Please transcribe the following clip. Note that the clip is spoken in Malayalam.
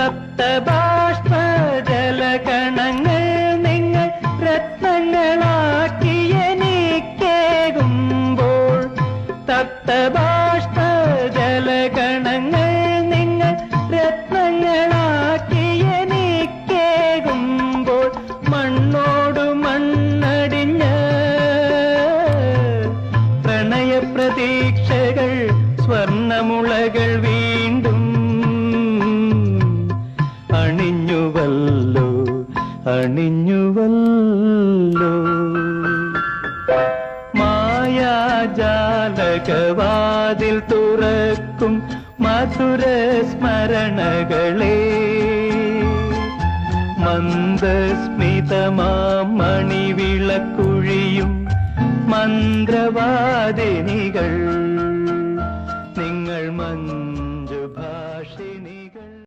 തപ്തബാഷ്പ ജലകണങ്ങൾ നിങ്ങൾ രത്നങ്ങളാക്കി എനിക്കേകുമ്പോൾ, തപ്തബാഷ്പ ജലകണങ്ങൾ നിങ്ങൾ രത്നങ്ങളാക്കി എനിക്കേകുമ്പോൾ, മണ്ണോടു മണ്ണടിഞ്ഞ് പ്രണയപ്രതീക്ഷകൾ സ്വർണമുളകൾ വീണ്ടും അണിഞ്ഞുവല്ലോ അണിഞ്ഞുവല്ലോ. മായാജാലകവാതിൽ തുറക്കും മധുര സ്മരണകളെ, മന്ദസ്മിതമാം മണിവിളക്കുഴിയും മന്ത്രവാദിനികൾ